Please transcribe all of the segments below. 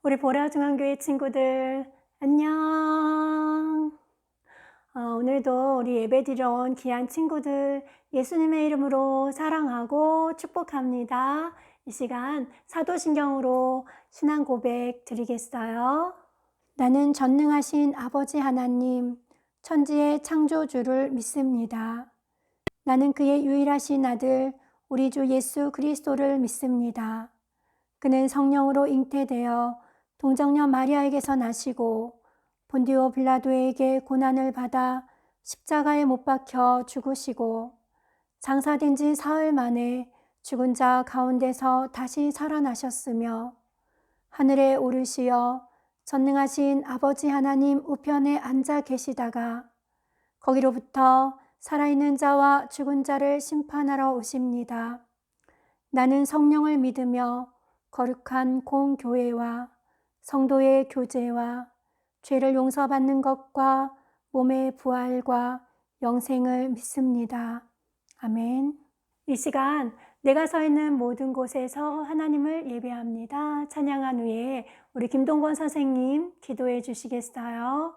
우리 보라중앙교회 친구들 안녕. 오늘도 우리 예배드려 온 귀한 친구들 예수님의 이름으로 사랑하고 축복합니다. 이 시간 사도신경으로 신앙 고백 드리겠어요. 나는 전능하신 아버지 하나님, 천지의 창조주를 믿습니다. 나는 그의 유일하신 아들 우리 주 예수 그리스도를 믿습니다. 그는 성령으로 잉태되어 동정녀 마리아에게서 나시고 본디오 빌라도에게 고난을 받아 십자가에 못 박혀 죽으시고 장사된 지 사흘 만에 죽은 자 가운데서 다시 살아나셨으며 하늘에 오르시어 전능하신 아버지 하나님 우편에 앉아 계시다가 거기로부터 살아있는 자와 죽은 자를 심판하러 오십니다. 나는 성령을 믿으며 거룩한 공교회와 성도의 교제와 죄를 용서받는 것과 몸의 부활과 영생을 믿습니다. 아멘. 이 시간 내가 서 있는 모든 곳에서 하나님을 예배합니다. 찬양한 후에 우리 김동건 선생님 기도해 주시겠어요?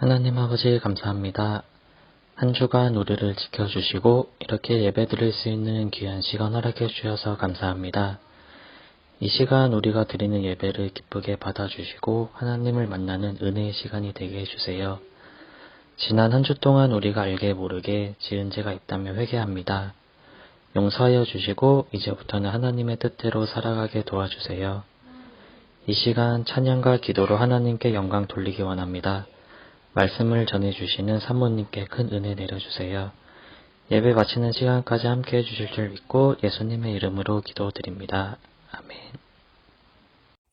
하나님 아버지 감사합니다. 한 주간 우리를 지켜주시고 이렇게 예배드릴 수 있는 귀한 시간 허락해 주셔서 감사합니다. 이 시간 우리가 드리는 예배를 기쁘게 받아주시고 하나님을 만나는 은혜의 시간이 되게 해주세요. 지난 한 주 동안 우리가 알게 모르게 지은 죄가 있다면 회개합니다. 용서하여 주시고 이제부터는 하나님의 뜻대로 살아가게 도와주세요. 이 시간 찬양과 기도로 하나님께 영광 돌리기 원합니다. 말씀을 전해주시는 사모님께 큰 은혜 내려주세요. 예배 마치는 시간까지 함께 해주실 줄 믿고 예수님의 이름으로 기도드립니다. 아멘.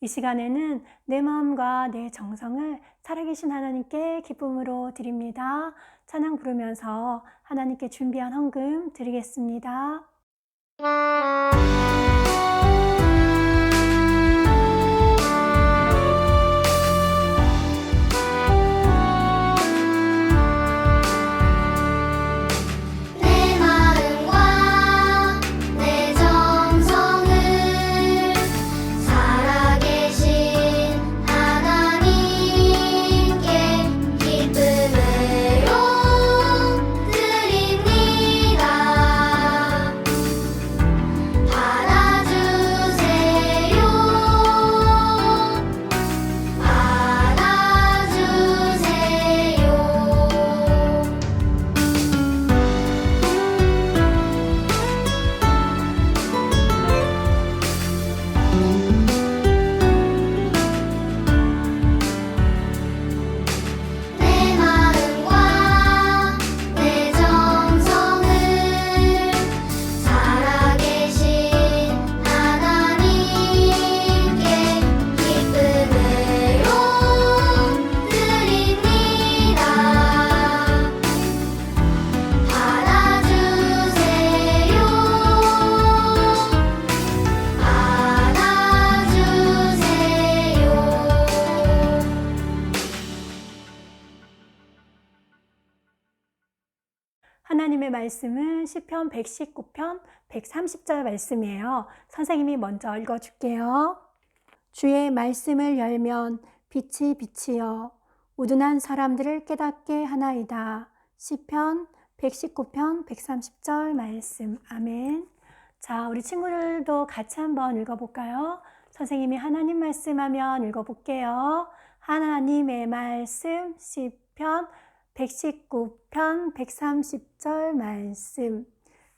이 시간에는 내 마음과 내 정성을 살아계신 하나님께 기쁨으로 드립니다. 찬양 부르면서 하나님께 준비한 헌금 드리겠습니다. 드립니다. 말씀은 시편 119편 130절 말씀이에요. 선생님이 먼저 읽어줄게요. 주의 말씀을 열면 빛이 빛이여 우둔한 사람들을 깨닫게 하나이다. 시편 119편 130절 말씀. 아멘. 자, 우리 친구들도 같이 한번 읽어볼까요? 선생님이 하나님 말씀하면 읽어볼게요. 하나님의 말씀 시편 119편 130절 말씀.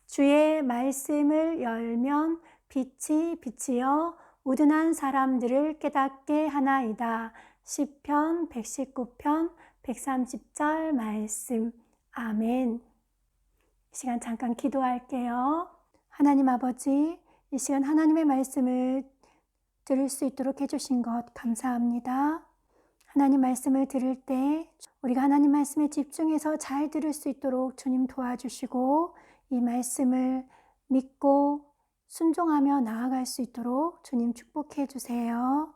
주의 말씀을 열면 빛이 빛이여 우둔한 사람들을 깨닫게 하나이다. 시편 119편 130절 말씀. 아멘. 이 시간 잠깐 기도할게요. 하나님 아버지, 이 시간 하나님의 말씀을 들을 수 있도록 해주신 것 감사합니다. 하나님 말씀을 들을 때 우리가 하나님 말씀에 집중해서 잘 들을 수 있도록 주님 도와주시고 이 말씀을 믿고 순종하며 나아갈 수 있도록 주님 축복해 주세요.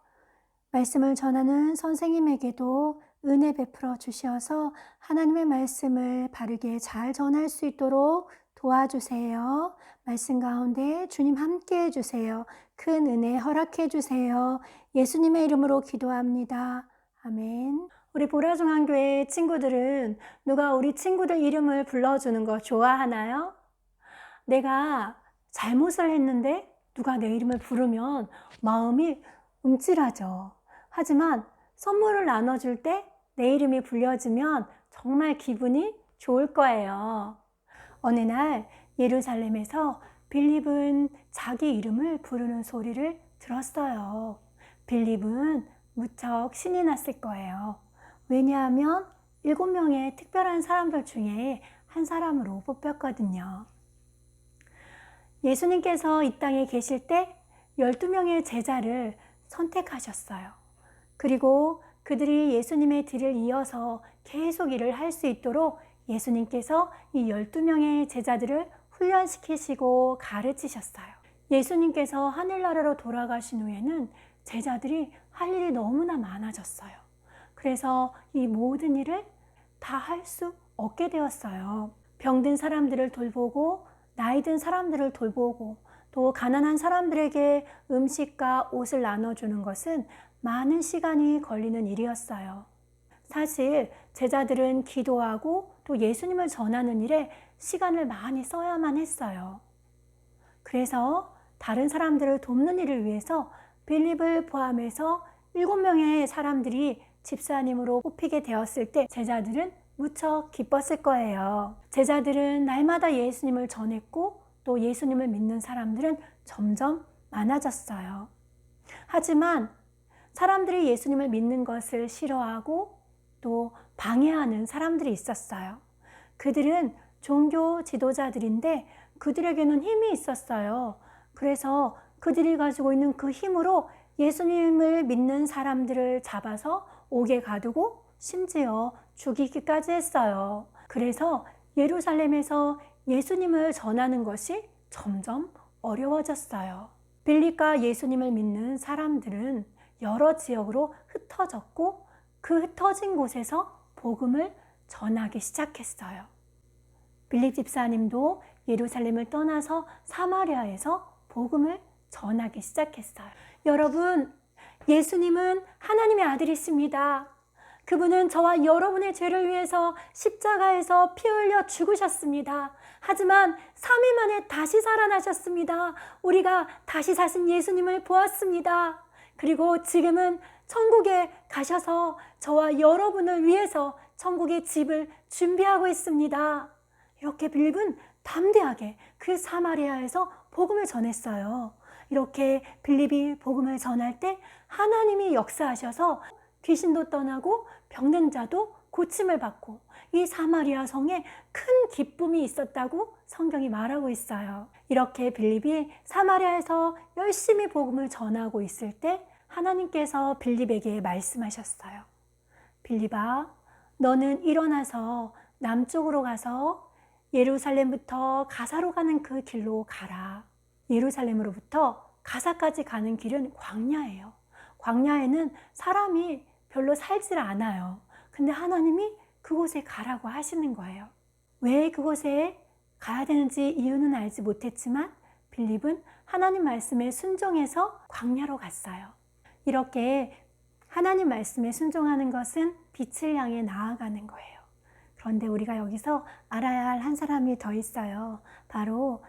말씀을 전하는 선생님에게도 은혜 베풀어 주셔서 하나님의 말씀을 바르게 잘 전할 수 있도록 도와주세요. 말씀 가운데 주님 함께 해주세요. 큰 은혜 허락해 주세요. 예수님의 이름으로 기도합니다. 아멘. 우리 보라중앙교회 친구들은 누가 우리 친구들 이름을 불러주는 거 좋아하나요? 내가 잘못을 했는데 누가 내 이름을 부르면 마음이 움찔하죠. 하지만 선물을 나눠줄 때 내 이름이 불려지면 정말 기분이 좋을 거예요. 어느 날 예루살렘에서 빌립은 자기 이름을 부르는 소리를 들었어요. 빌립은 무척 신이 났을 거예요. 왜냐하면 7명의 특별한 사람들 중에 한 사람으로 뽑혔거든요. 예수님께서 이 땅에 계실 때 12명의 제자를 선택하셨어요. 그리고 그들이 예수님의 뒤를 이어서 계속 일을 할 수 있도록 예수님께서 이 12명의 제자들을 훈련시키시고 가르치셨어요. 예수님께서 하늘나라로 돌아가신 후에는 제자들이 할 일이 너무나 많아졌어요. 그래서 이 모든 일을 다 할 수 없게 되었어요. 병든 사람들을 돌보고 나이 든 사람들을 돌보고 또 가난한 사람들에게 음식과 옷을 나눠주는 것은 많은 시간이 걸리는 일이었어요. 사실 제자들은 기도하고 또 예수님을 전하는 일에 시간을 많이 써야만 했어요. 그래서 다른 사람들을 돕는 일을 위해서 빌립을 포함해서 7명의 사람들이 집사님으로 뽑히게 되었을 때 제자들은 무척 기뻤을 거예요. 제자들은 날마다 예수님을 전했고 또 예수님을 믿는 사람들은 점점 많아졌어요. 하지만 사람들이 예수님을 믿는 것을 싫어하고 또 방해하는 사람들이 있었어요. 그들은 종교 지도자들인데 그들에게는 힘이 있었어요. 그래서 그들이 가지고 있는 그 힘으로 예수님을 믿는 사람들을 잡아서 옥에 가두고 심지어 죽이기까지 했어요. 그래서 예루살렘에서 예수님을 전하는 것이 점점 어려워졌어요. 빌립과 예수님을 믿는 사람들은 여러 지역으로 흩어졌고 그 흩어진 곳에서 복음을 전하기 시작했어요. 빌립 집사님도 예루살렘을 떠나서 사마리아에서 복음을 전하기 시작했어요. 여러분, 예수님은 하나님의 아들이십니다. 그분은 저와 여러분의 죄를 위해서 십자가에서 피 흘려 죽으셨습니다. 하지만 3일 만에 다시 살아나셨습니다. 우리가 다시 사신 예수님을 보았습니다. 그리고 지금은 천국에 가셔서 저와 여러분을 위해서 천국의 집을 준비하고 있습니다. 이렇게 빌립은 담대하게 그 사마리아에서 복음을 전했어요. 이렇게 빌립이 복음을 전할 때 하나님이 역사하셔서 귀신도 떠나고 병든 자도 고침을 받고 이 사마리아 성에 큰 기쁨이 있었다고 성경이 말하고 있어요. 이렇게 빌립이 사마리아에서 열심히 복음을 전하고 있을 때 하나님께서 빌립에게 말씀하셨어요. 빌립아, 너는 일어나서 남쪽으로 가서 예루살렘부터 가사로 가는 그 길로 가라. 예루살렘으로부터 가사까지 가는 길은 광야예요. 광야에는 사람이 별로 살질 않아요. 근데 하나님이 그곳에 가라고 하시는 거예요. 왜 그곳에 가야 되는지 이유는 알지 못했지만 빌립은 하나님 말씀에 순종해서 광야로 갔어요. 이렇게 하나님 말씀에 순종하는 것은 빛을 향해 나아가는 거예요. 그런데 우리가 여기서 알아야 할 한 사람이 더 있어요. 바로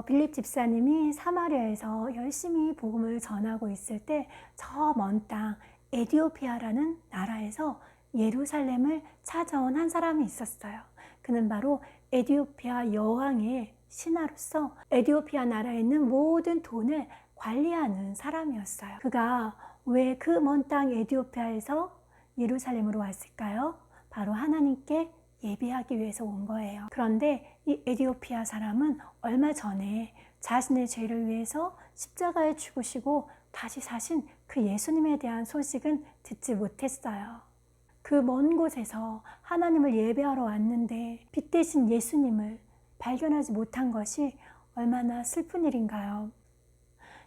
빌립 집사님이 사마리아에서 열심히 복음을 전하고 있을 때 저 먼 땅 에디오피아라는 나라에서 예루살렘을 찾아온 한 사람이 있었어요. 그는 바로 에디오피아 여왕의 신하로서 에디오피아 나라에 있는 모든 돈을 관리하는 사람이었어요. 그가 왜 그 먼 땅 에디오피아에서 예루살렘으로 왔을까요? 바로 하나님께 예배하기 위해서 온 거예요. 그런데 이 에디오피아 사람은 얼마 전에 자신의 죄를 위해서 십자가에 죽으시고 다시 사신 그 예수님에 대한 소식은 듣지 못했어요. 그 먼 곳에서 하나님을 예배하러 왔는데 빛 대신 예수님을 발견하지 못한 것이 얼마나 슬픈 일인가요?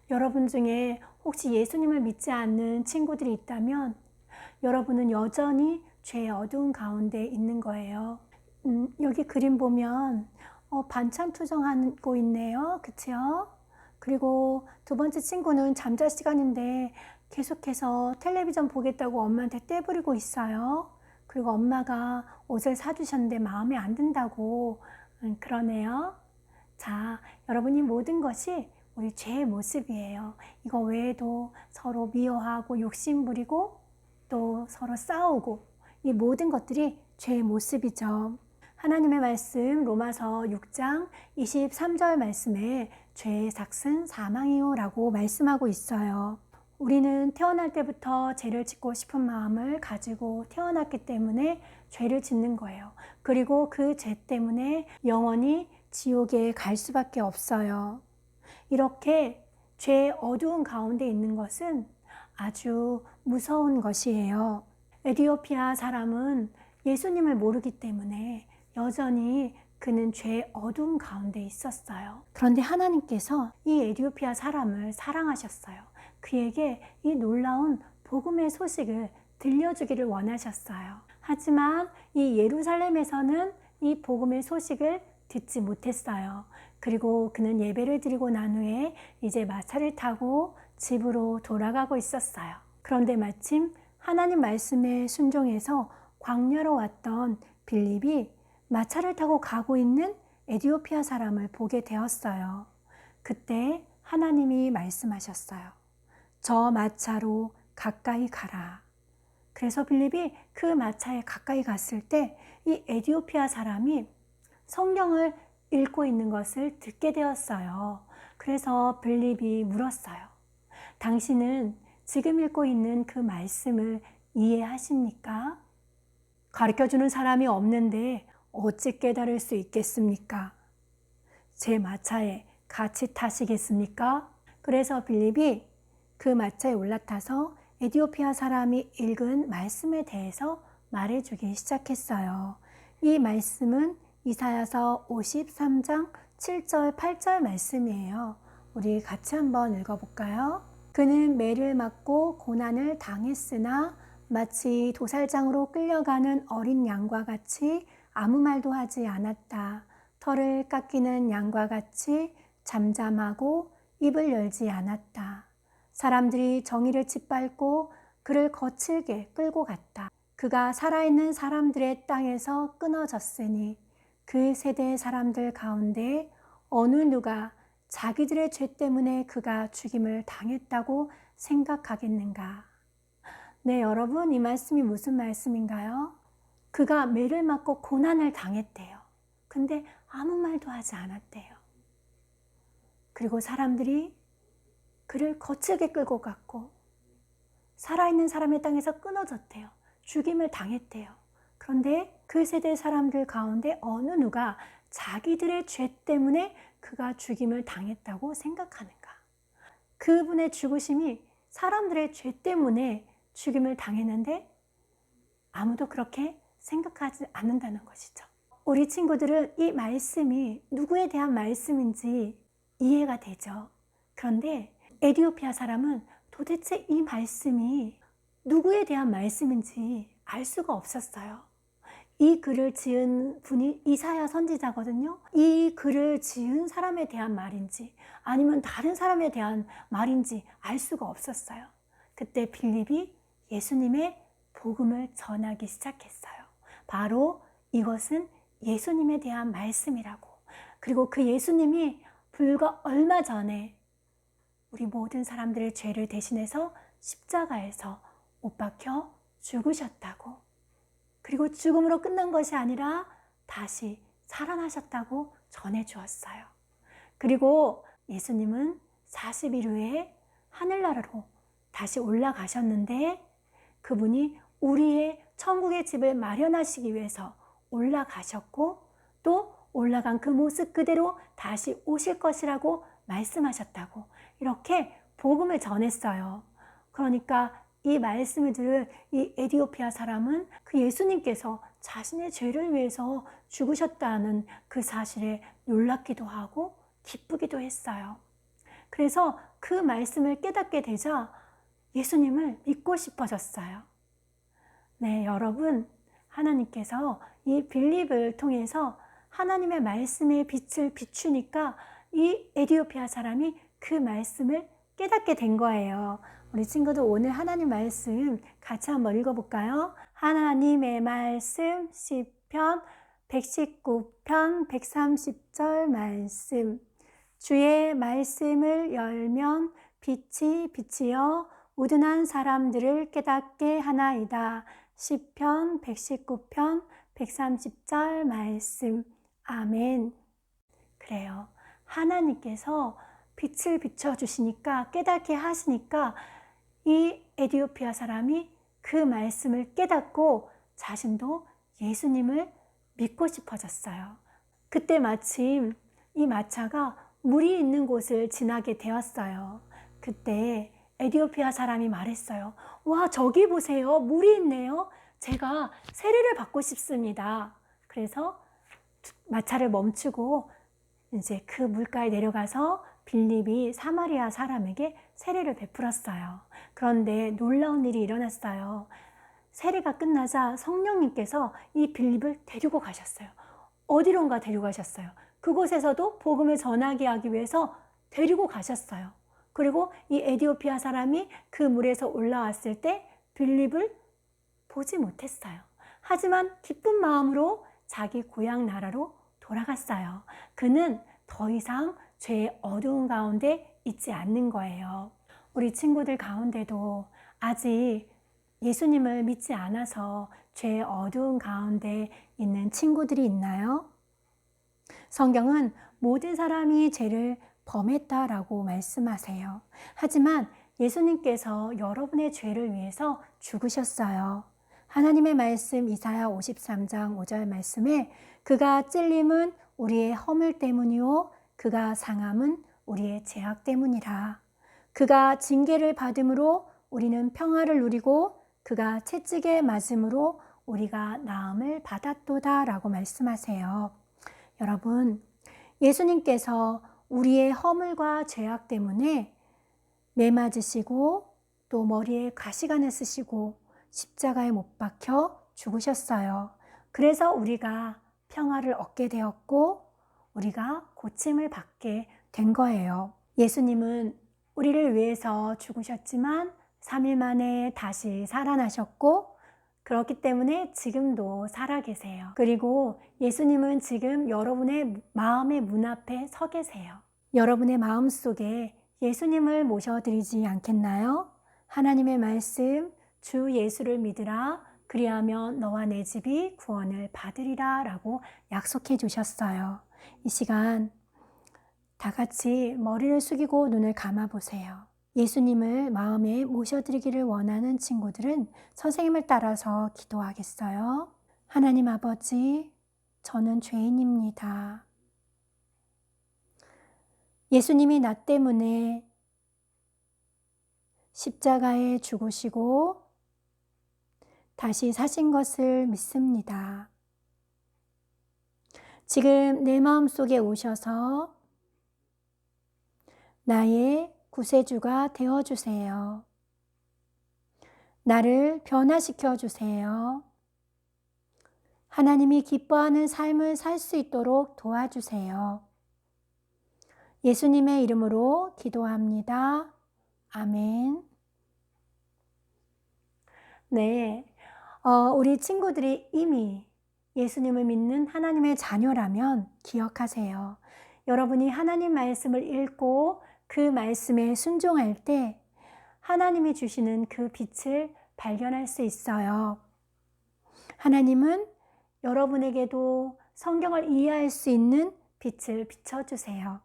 여러분 중에 혹시 예수님을 믿지 않는 친구들이 있다면 여러분은 여전히 죄의 어두운 가운데 있는 거예요. 여기 그림 보면 반찬 투정하고 있네요. 그치요? 그리고 두 번째 친구는 잠잘 시간인데 계속해서 텔레비전 보겠다고 엄마한테 떼부리고 있어요. 그리고 엄마가 옷을 사주셨는데 마음에 안 든다고 그러네요. 자, 여러분이 모든 것이 우리 죄의 모습이에요. 이거 외에도 서로 미워하고 욕심 부리고 또 서로 싸우고 이 모든 것들이 죄의 모습이죠. 하나님의 말씀 로마서 6장 23절 말씀에 죄의 삭은 사망이요 라고 말씀하고 있어요. 우리는 태어날 때부터 죄를 짓고 싶은 마음을 가지고 태어났기 때문에 죄를 짓는 거예요. 그리고 그 죄 때문에 영원히 지옥에 갈 수밖에 없어요. 이렇게 죄의 어두운 가운데 있는 것은 아주 무서운 것이에요. 에디오피아 사람은 예수님을 모르기 때문에 여전히 그는 죄의 어두운 가운데 있었어요. 그런데 하나님께서 이 에디오피아 사람을 사랑하셨어요. 그에게 이 놀라운 복음의 소식을 들려주기를 원하셨어요. 하지만 이 예루살렘에서는 이 복음의 소식을 듣지 못했어요. 그리고 그는 예배를 드리고 난 후에 이제 마차를 타고 집으로 돌아가고 있었어요. 그런데 마침 하나님 말씀에 순종해서 광야로 왔던 빌립이 마차를 타고 가고 있는 에디오피아 사람을 보게 되었어요. 그때 하나님이 말씀하셨어요. 저 마차로 가까이 가라. 그래서 빌립이 그 마차에 가까이 갔을 때 이 에디오피아 사람이 성경을 읽고 있는 것을 듣게 되었어요. 그래서 빌립이 물었어요. 당신은 지금 읽고 있는 그 말씀을 이해하십니까? 가르쳐주는 사람이 없는데 어찌 깨달을 수 있겠습니까? 제 마차에 같이 타시겠습니까? 그래서 빌립이 그 마차에 올라타서 에디오피아 사람이 읽은 말씀에 대해서 말해주기 시작했어요. 이 말씀은 이사야서 53장 7절 8절 말씀이에요. 우리 같이 한번 읽어볼까요? 그는 매를 맞고 고난을 당했으나 마치 도살장으로 끌려가는 어린 양과 같이 아무 말도 하지 않았다. 털을 깎이는 양과 같이 잠잠하고 입을 열지 않았다. 사람들이 정의를 짓밟고 그를 거칠게 끌고 갔다. 그가 살아있는 사람들의 땅에서 끊어졌으니 그 세대의 사람들 가운데 어느 누가 자기들의 죄 때문에 그가 죽임을 당했다고 생각하겠는가? 네, 여러분, 이 말씀이 무슨 말씀인가요? 그가 매를 맞고 고난을 당했대요. 근데 아무 말도 하지 않았대요. 그리고 사람들이 그를 거칠게 끌고 갔고 살아있는 사람의 땅에서 끊어졌대요. 죽임을 당했대요. 그런데 그 세대 사람들 가운데 어느 누가 자기들의 죄 때문에 그가 죽임을 당했다고 생각하는가? 그분의 죽으심이 사람들의 죄 때문에 죽임을 당했는데 아무도 그렇게 생각하지 않는다는 것이죠. 우리 친구들은 이 말씀이 누구에 대한 말씀인지 이해가 되죠. 그런데 에디오피아 사람은 도대체 이 말씀이 누구에 대한 말씀인지 알 수가 없었어요. 이 글을 지은 분이 이사야 선지자거든요. 이 글을 지은 사람에 대한 말인지 아니면 다른 사람에 대한 말인지 알 수가 없었어요. 그때 빌립이 예수님의 복음을 전하기 시작했어요. 바로 이것은 예수님에 대한 말씀이라고. 그리고 그 예수님이 불과 얼마 전에 우리 모든 사람들의 죄를 대신해서 십자가에서 못 박혀 죽으셨다고. 그리고 죽음으로 끝난 것이 아니라 다시 살아나셨다고 전해주었어요. 그리고 예수님은 40일 후에 하늘나라로 다시 올라가셨는데 그분이 우리의 천국의 집을 마련하시기 위해서 올라가셨고 또 올라간 그 모습 그대로 다시 오실 것이라고 말씀하셨다고 이렇게 복음을 전했어요. 그러니까 이 말씀을 들은 이 에디오피아 사람은 그 예수님께서 자신의 죄를 위해서 죽으셨다는 그 사실에 놀랍기도 하고 기쁘기도 했어요. 그래서 그 말씀을 깨닫게 되자 예수님을 믿고 싶어졌어요. 네, 여러분, 하나님께서 이 빌립을 통해서 하나님의 말씀의 빛을 비추니까 이 에디오피아 사람이 그 말씀을 깨닫게 된 거예요. 우리 친구들 오늘 하나님 말씀 같이 한번 읽어볼까요? 하나님의 말씀 시편 119편 130절 말씀. 주의 말씀을 열면 빛이 비치어 우둔한 사람들을 깨닫게 하나이다. 시편 119편 130절 말씀. 아멘. 그래요. 하나님께서 빛을 비춰주시니까 깨닫게 하시니까 이 에디오피아 사람이 그 말씀을 깨닫고 자신도 예수님을 믿고 싶어졌어요. 그때 마침 이 마차가 물이 있는 곳을 지나게 되었어요. 그때 에디오피아 사람이 말했어요. 와, 저기 보세요. 물이 있네요. 제가 세례를 받고 싶습니다. 그래서 마차를 멈추고 이제 그 물가에 내려가서 빌립이 사마리아 사람에게 세례를 베풀었어요. 그런데 놀라운 일이 일어났어요. 세례가 끝나자 성령님께서 이 빌립을 데리고 가셨어요. 어디론가 데려가셨어요. 그곳에서도 복음을 전하게 하기 위해서 데리고 가셨어요. 그리고 이 에디오피아 사람이 그 물에서 올라왔을 때 빌립을 보지 못했어요. 하지만 기쁜 마음으로 자기 고향 나라로 돌아갔어요. 그는 더 이상 죄의 어두운 가운데 있지 않는 거예요. 우리 친구들 가운데도 아직 예수님을 믿지 않아서 죄의 어두운 가운데 있는 친구들이 있나요? 성경은 모든 사람이 죄를 범했다라고 말씀하세요. 하지만 예수님께서 여러분의 죄를 위해서 죽으셨어요. 하나님의 말씀 이사야 53장 5절 말씀에 그가 찔림은 우리의 허물 때문이요 그가 상함은 우리의 죄악 때문이라. 그가 징계를 받음으로 우리는 평화를 누리고 그가 채찍에 맞음으로 우리가 나음을 받았도다 라고 말씀하세요. 여러분, 예수님께서 우리의 허물과 죄악 때문에 매 맞으시고 또 머리에 가시관을 쓰시고 십자가에 못 박혀 죽으셨어요. 그래서 우리가 평화를 얻게 되었고 우리가 고침을 받게 된 거예요. 예수님은 우리를 위해서 죽으셨지만 3일 만에 다시 살아나셨고 그렇기 때문에 지금도 살아계세요. 그리고 예수님은 지금 여러분의 마음의 문 앞에 서 계세요. 여러분의 마음 속에 예수님을 모셔드리지 않겠나요? 하나님의 말씀 주 예수를 믿으라 그리하면 너와 내 집이 구원을 받으리라 라고 약속해 주셨어요. 이 시간 다 같이 머리를 숙이고 눈을 감아 보세요. 예수님을 마음에 모셔드리기를 원하는 친구들은 선생님을 따라서 기도하겠어요. 하나님 아버지, 저는 죄인입니다. 예수님이 나 때문에 십자가에 죽으시고 다시 사신 것을 믿습니다. 지금 내 마음속에 오셔서 나의 구세주가 되어주세요. 나를 변화시켜 주세요. 하나님이 기뻐하는 삶을 살 수 있도록 도와주세요. 예수님의 이름으로 기도합니다. 아멘. 네, 우리 친구들이 이미 예수님을 믿는 하나님의 자녀라면 기억하세요. 여러분이 하나님 말씀을 읽고 그 말씀에 순종할 때 하나님이 주시는 그 빛을 발견할 수 있어요. 하나님은 여러분에게도 성경을 이해할 수 있는 빛을 비춰주세요.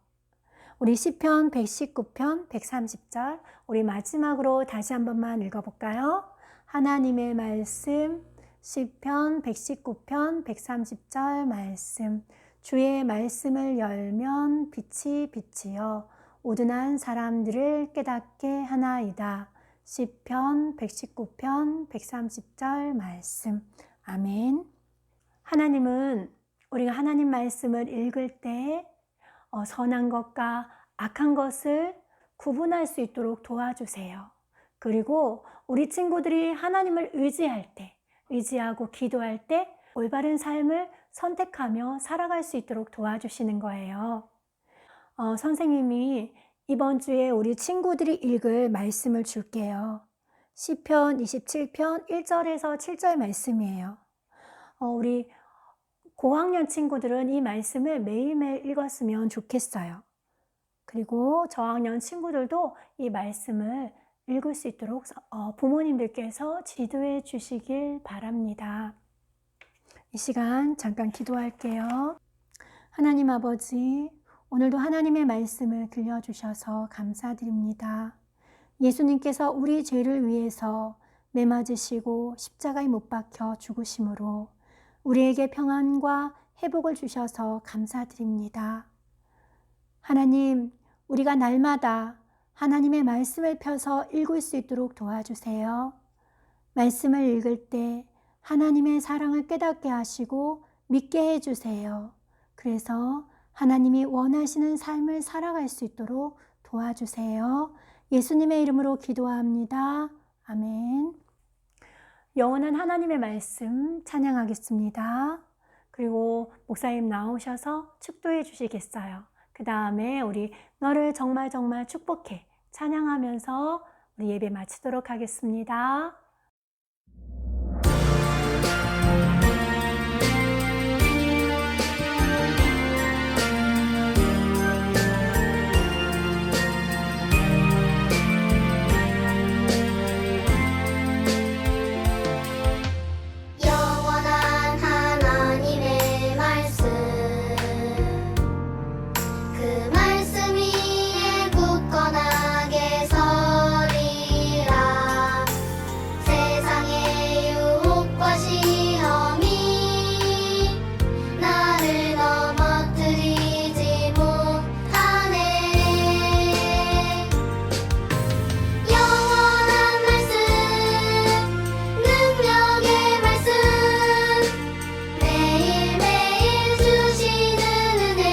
우리 시편 119편 130절 우리 마지막으로 다시 한 번만 읽어볼까요? 하나님의 말씀 시편 119편 130절 말씀 주의 말씀을 열면 빛이 비치어 우둔한 사람들을 깨닫게 하나이다. 시편 119편 130절 말씀. 아멘. 하나님은 우리가 하나님 말씀을 읽을 때 선한 것과 악한 것을 구분할 수 있도록 도와주세요. 그리고 우리 친구들이 하나님을 의지할 때, 의지하고 기도할 때 올바른 삶을 선택하며 살아갈 수 있도록 도와주시는 거예요. 선생님이 이번 주에 우리 친구들이 읽을 말씀을 줄게요. 시편 27편 1절에서 7절 말씀이에요. 우리 고학년 친구들은 이 말씀을 매일매일 읽었으면 좋겠어요. 그리고 저학년 친구들도 이 말씀을 읽을 수 있도록 부모님들께서 지도해 주시길 바랍니다. 이 시간 잠깐 기도할게요. 하나님 아버지, 오늘도 하나님의 말씀을 들려주셔서 감사드립니다. 예수님께서 우리 죄를 위해서 매맞으시고 십자가에 못 박혀 죽으심으로 우리에게 평안과 회복을 주셔서 감사드립니다. 하나님, 우리가 날마다 하나님의 말씀을 펴서 읽을 수 있도록 도와주세요. 말씀을 읽을 때 하나님의 사랑을 깨닫게 하시고 믿게 해주세요. 그래서 하나님이 원하시는 삶을 살아갈 수 있도록 도와주세요. 예수님의 이름으로 기도합니다. 아멘. 영원한 하나님의 말씀 찬양하겠습니다. 그리고 목사님 나오셔서 축도해 주시겠어요. 그 다음에 우리 너를 정말 정말 축복해 찬양하면서 우리 예배 마치도록 하겠습니다. 영원한 하나님의 말씀 그 말씀 위에 굳건하게 서리라 세상의 유혹과 시험이 나를 넘어뜨리지 못하네 영원한 말씀 능력의 말씀 매일매일 주시는 은혜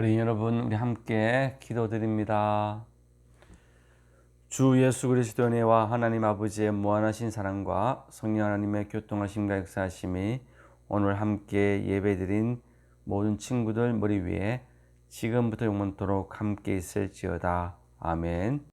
어린이 여러분, 우리 함께 기도드립니다. 주 예수 그리스도의 은혜와 하나님 아버지의 무한하신 사랑과 성령 하나님의 교통하심과 역사하심이 오늘 함께 예배드린 모든 친구들 머리 위에 지금부터 영원토록 함께 있을지어다. 아멘.